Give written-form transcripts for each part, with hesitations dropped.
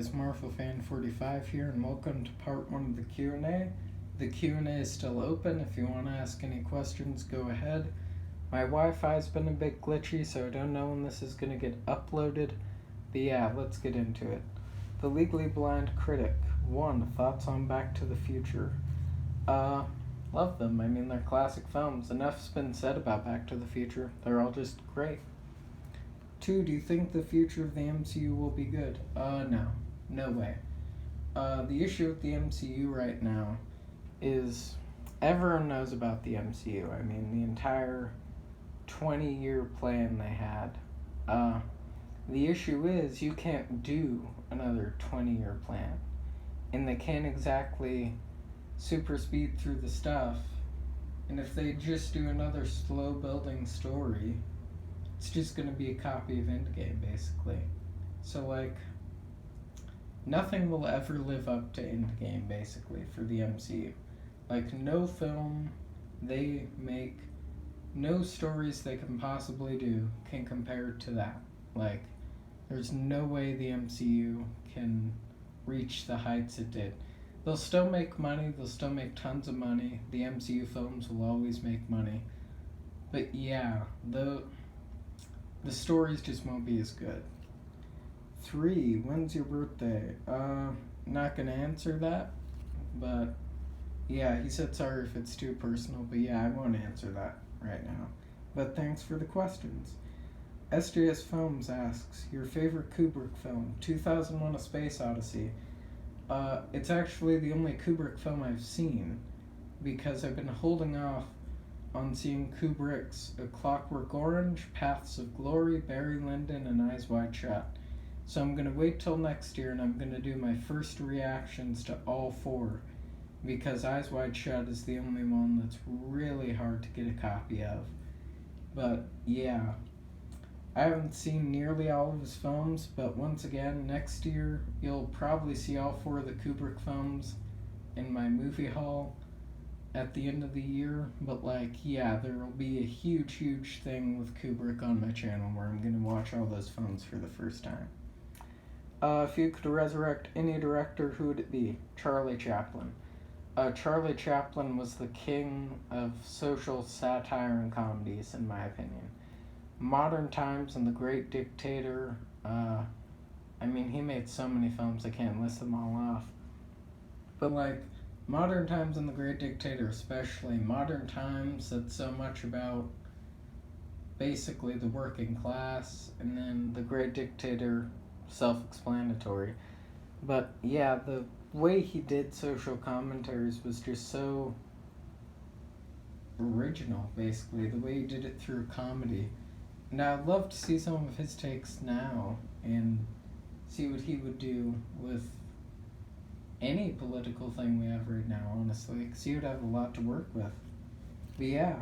guys, MarvelFan45 here, and welcome to part 1 of the Q&A. The Q&A is still open. If you want to ask any questions, go ahead. My Wi-Fi's been a bit glitchy, so I don't know when this is going to get uploaded. But yeah, let's get into it. The Legally Blind Critic. 1. Thoughts on Back to the Future? Love them. I mean, they're classic films. Enough's been said about Back to the Future. They're all just great. 2. Do you think the future of the MCU will be good? No. No way. The issue with the MCU right now is everyone knows about the MCU. I mean, the entire 20-year plan they had. The issue is you can't do another 20-year plan. And they can't exactly super speed through the stuff. And if they just do another slow-building story, it's just going to be a copy of Endgame, basically. So, like, nothing will ever live up to Endgame, basically, for the MCU. Like, no film they make, no stories they can possibly do can compare to that. Like, there's no way the MCU can reach the heights it did. They'll still make money, they'll still make tons of money. The MCU films will always make money. But yeah, the stories just won't be as good. 3. When's your birthday? Not gonna answer that, but yeah, he said sorry if it's too personal, but yeah, I won't answer that right now. But thanks for the questions. SJS Films asks, your favorite Kubrick film? 2001: A Space Odyssey. It's actually the only Kubrick film I've seen, because I've been holding off on seeing Kubrick's A Clockwork Orange, Paths of Glory, Barry Lyndon, and Eyes Wide Shut. So I'm going to wait till next year, and I'm going to do my first reactions to all 4, because Eyes Wide Shut is the only one that's really hard to get a copy of. But yeah, I haven't seen nearly all of his films, but once again, next year you'll probably see all 4 of the Kubrick films in my movie haul at the end of the year. But like, yeah, there will be a huge thing with Kubrick on my channel where I'm going to watch all those films for the first time. If you could resurrect any director, who would it be? Charlie Chaplin. Charlie Chaplin was the king of social satire and comedies, in my opinion. Modern Times and The Great Dictator, I mean, he made so many films I can't list them all off. But like, Modern Times and The Great Dictator especially. Modern Times, that's so much about basically the working class, and then The Great Dictator, self-explanatory. But yeah, the way he did social commentaries was just so original, basically, the way he did it through comedy. And I'd love to see some of his takes now and see what he would do with any political thing we have right now, honestly, because he would have a lot to work with. But yeah,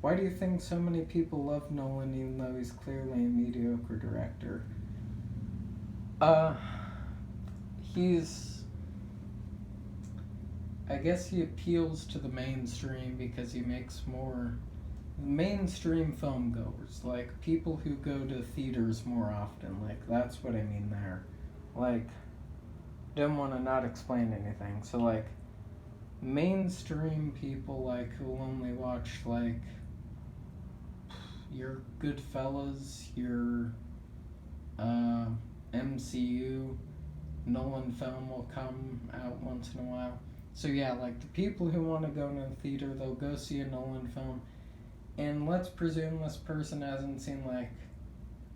why do you think so many people love Nolan even though he's clearly a mediocre director? I guess he appeals to the mainstream because he makes more mainstream film goers, like people who go to theaters more often. Like, that's what I mean there. Like, don't want to not explain anything. So like, mainstream people, like, who only watch like your Goodfellas, your MCU, Nolan film will come out once in a while. So yeah, like, the people who want to go to the theater, they'll go see a Nolan film. And let's presume this person hasn't seen, like,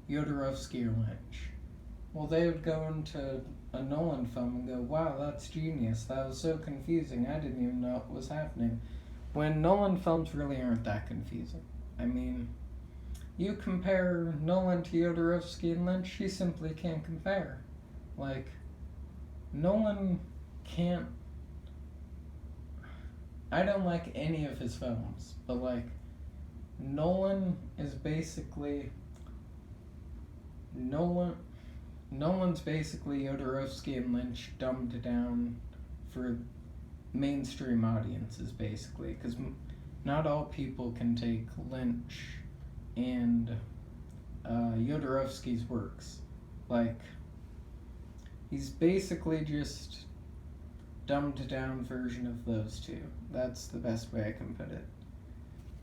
Jodorowsky or Lynch. Well, they would go into a Nolan film and go, wow, that's genius. That was so confusing. I didn't even know what was happening. When Nolan films really aren't that confusing. I mean, you compare Nolan to Jodorowsky and Lynch, you simply can't compare. Like, Nolan can't... I don't like any of his films, but like, Nolan is basically... Nolan's basically Jodorowsky and Lynch dumbed down for mainstream audiences, basically, because not all people can take Lynch and Jodorowsky's works. Like, He's basically just dumbed down version of those two. That's the best way I can put it.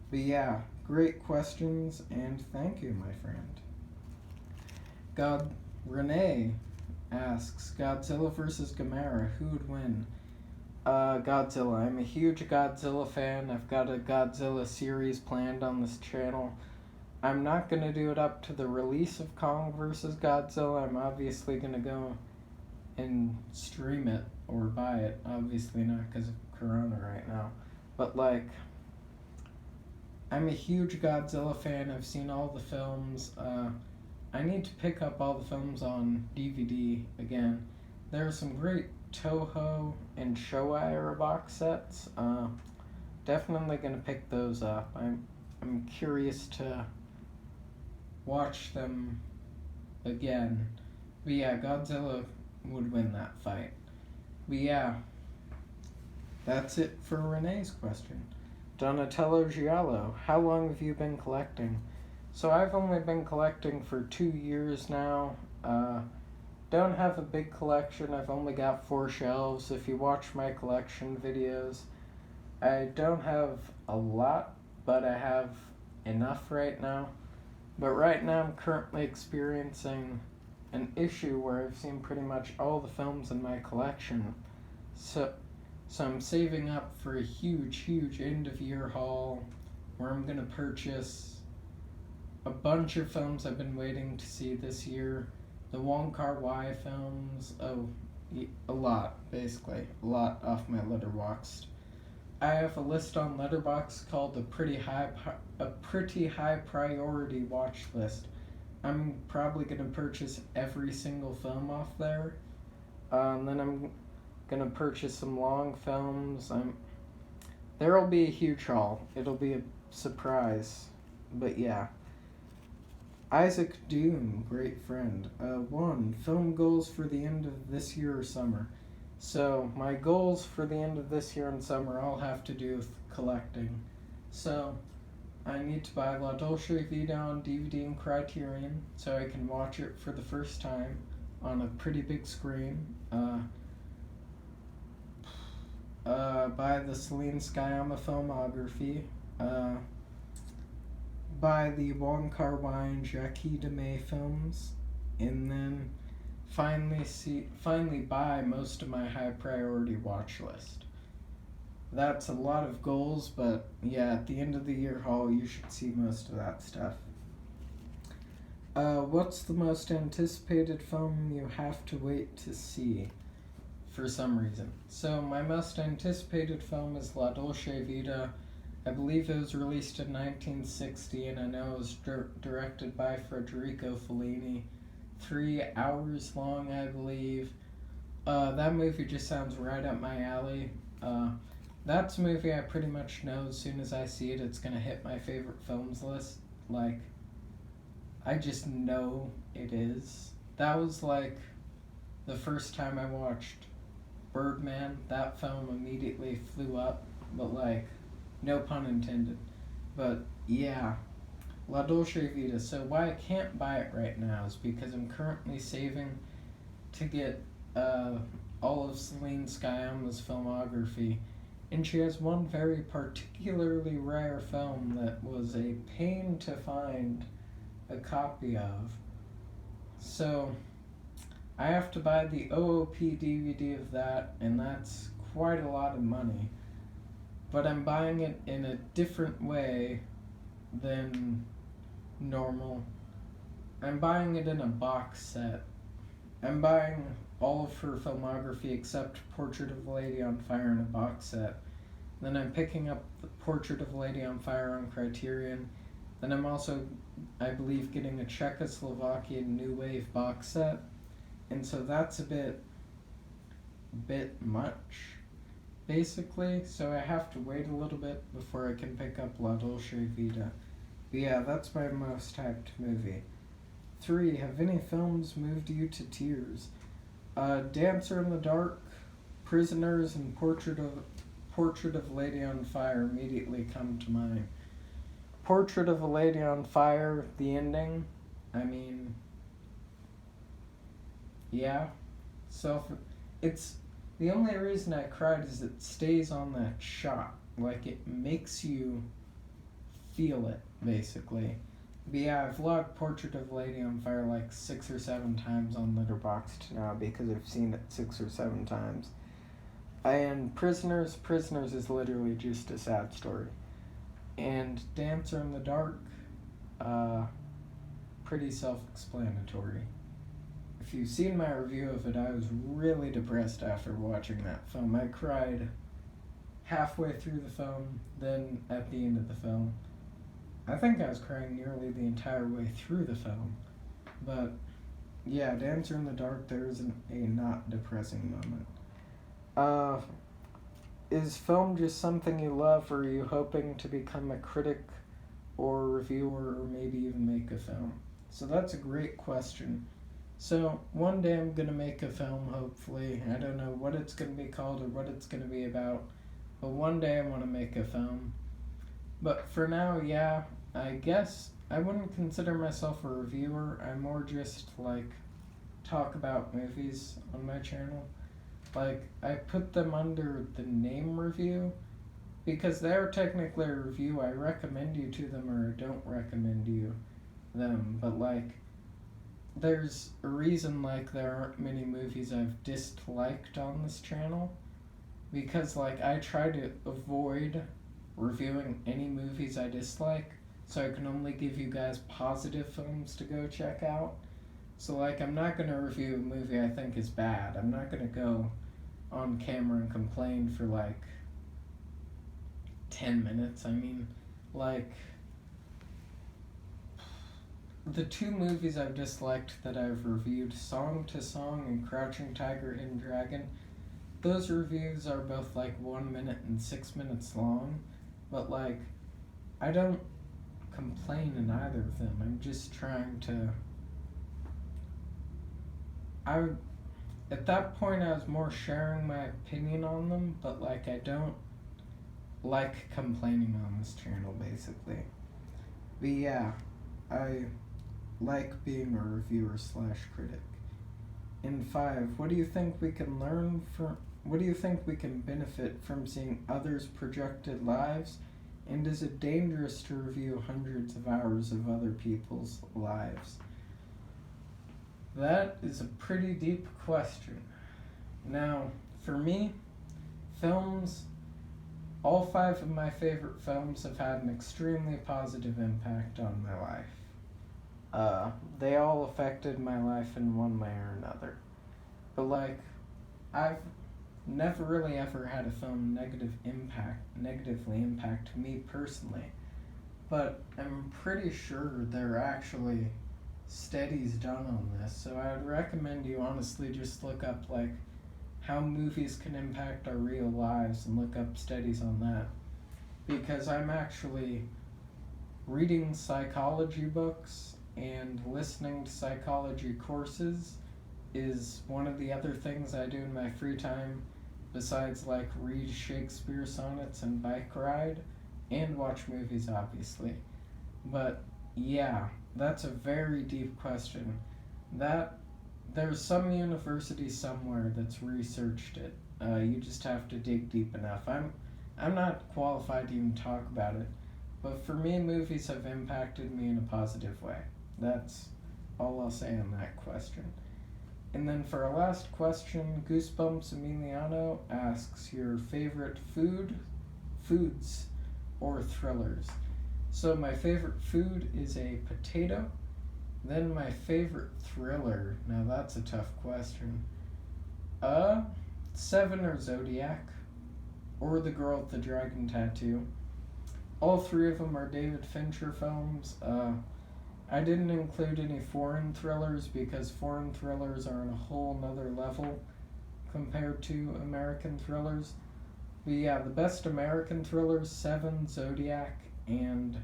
But yeah, great questions, and thank you, my friend. Renee asks, Godzilla vs. Gamera, who would win? Godzilla. I'm a huge Godzilla fan. I've got a Godzilla series planned on this channel. I'm not going to do it up to the release of Kong vs. Godzilla. I'm obviously going to go and stream it or buy it. Obviously not because of Corona right now. But, like, I'm a huge Godzilla fan. I've seen all the films. I need to pick up all the films on DVD again. There are some great Toho and Showa era box sets. Definitely gonna pick those up. I'm curious to watch them again. But yeah, Godzilla would win that fight. But yeah, that's it for Renee's question. Donatello Giallo, how long have you been collecting? So I've only been collecting for 2 years now. Don't have a big collection. I've only got 4 shelves. If you watch my collection videos, I don't have a lot, but I have enough right now. But right now I'm currently experiencing an issue where I've seen pretty much all the films in my collection. So I'm saving up for a huge end of year haul where I'm gonna purchase a bunch of films I've been waiting to see this year. The Wong Kar-wai films, a lot, basically. A lot off my Letterboxd. I have a list on Letterboxd called a pretty high priority watch list. I'm probably going to purchase every single film off there. Then I'm going to purchase some long films. There'll be a huge haul. It'll be a surprise. But yeah. Isaac Doom, great friend. 1. Film goals for the end of this year or summer. So, my goals for the end of this year and summer all have to do with collecting. So, I need to buy La Dolce Vita on DVD and Criterion so I can watch it for the first time on a pretty big screen. Buy the Celine Sciamma filmography. Buy the Wong Kar-wai and Jackie DeMay films, and then finally buy most of my high priority watch list. That's a lot of goals, but yeah, at the end of the year haul, you should see most of that stuff. What's the most anticipated film you have to wait to see for some reason? So my most anticipated film is La Dolce Vita. I believe it was released in 1960, and I know it was directed by Federico Fellini. 3 hours long, I believe. That movie just sounds right up my alley. That's a movie I pretty much know as soon as I see it, it's gonna hit my favorite films list. Like, I just know it is. That was like the first time I watched Birdman. That film immediately flew up, but like, no pun intended. But yeah, La Dolce Vita. So why I can't buy it right now is because I'm currently saving to get all of Celine Sciamma's filmography. And she has one very particularly rare film that was a pain to find a copy of. So I have to buy the OOP DVD of that, and that's quite a lot of money. But I'm buying it in a different way than normal. I'm buying it in a box set. I'm buying all of her filmography except Portrait of a Lady on Fire in a box set. Then I'm picking up the Portrait of a Lady on Fire on Criterion. Then I'm also, I believe, getting a Czechoslovakian New Wave box set. And so that's a bit much, basically. So I have to wait a little bit before I can pick up La Dolce Vita. But yeah, that's my most hyped movie. 3. Have any films moved you to tears? Dancer in the Dark, Prisoners, and Portrait of a Lady on Fire immediately come to mind. Portrait of a Lady on Fire, the ending, I mean, yeah, self. It's the only reason I cried is it stays on that shot. Like it makes you feel it, basically. But yeah, I've logged Portrait of Lady on Fire like 6 or 7 times on Letterboxd now because I've seen it 6 or 7 times. And Prisoners is literally just a sad story. And Dancer in the Dark, pretty self-explanatory. If you've seen my review of it, I was really depressed after watching that film. I cried halfway through the film, then at the end of the film. I think I was crying nearly the entire way through the film. But yeah, Dancer in the Dark, there isn't a not depressing moment. Is film just something you love, or are you hoping to become a critic or reviewer, or maybe even make a film? So that's a great question. So one day I'm going to make a film, hopefully. I don't know what it's going to be called or what it's going to be about, but one day I want to make a film. But for now, yeah, I guess I wouldn't consider myself a reviewer. I more just like talk about movies on my channel. Like, I put them under the name review because they're technically a review. I recommend you to them or I don't recommend you them. But like, there's a reason like there aren't many movies I've disliked on this channel, because like I try to avoid reviewing any movies I dislike, so I can only give you guys positive films to go check out. So like, I'm not going to review a movie I think is bad. I'm not going to go on camera and complain for like 10 minutes. I mean, like, the 2 movies I've disliked that I've reviewed, Song to Song and Crouching Tiger, Hidden Dragon, those reviews are both like 1 minute and 6 minutes long, but like, I don't complain in either of them. I'm just trying to... At that point, I was more sharing my opinion on them, but like, I don't like complaining on this channel, basically. But yeah, I like being a reviewer / critic. In 5, what do you think we can learn from... What do you think we can benefit from seeing others' projected lives? And is it dangerous to review hundreds of hours of other people's lives? That is a pretty deep question. Now, for me, films, all 5 of my favorite films have had an extremely positive impact on my life. They all affected my life in one way or another. But like, I've never really ever had a film negatively impact me personally. But I'm pretty sure there are actually studies done on this, so I would recommend you honestly just look up like how movies can impact our real lives and look up studies on that, because I'm actually reading psychology books and listening to psychology courses is one of the other things I do in my free time, besides like read Shakespeare sonnets and bike ride and watch movies, obviously. But yeah, that's a very deep question. There's some university somewhere that's researched it. You just have to dig deep enough. I'm not qualified to even talk about it, but for me, movies have impacted me in a positive way. That's all I'll say on that question. And then for our last question, Goosebumps Emiliano asks your favorite foods, or thrillers. So my favorite food is a potato. Then my favorite thriller, now that's a tough question. Seven or Zodiac, or The Girl with the Dragon Tattoo. All 3 of them are David Fincher films. I didn't include any foreign thrillers because foreign thrillers are on a whole nother level compared to American thrillers. But yeah, the best American thrillers, Seven, Zodiac, and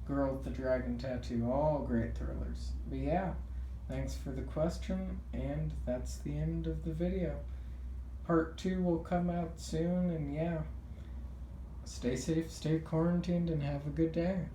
Girl with the Dragon Tattoo, all great thrillers. But yeah, thanks for the question, and that's the end of the video. Part 2 will come out soon, and yeah, stay safe, stay quarantined, and have a good day.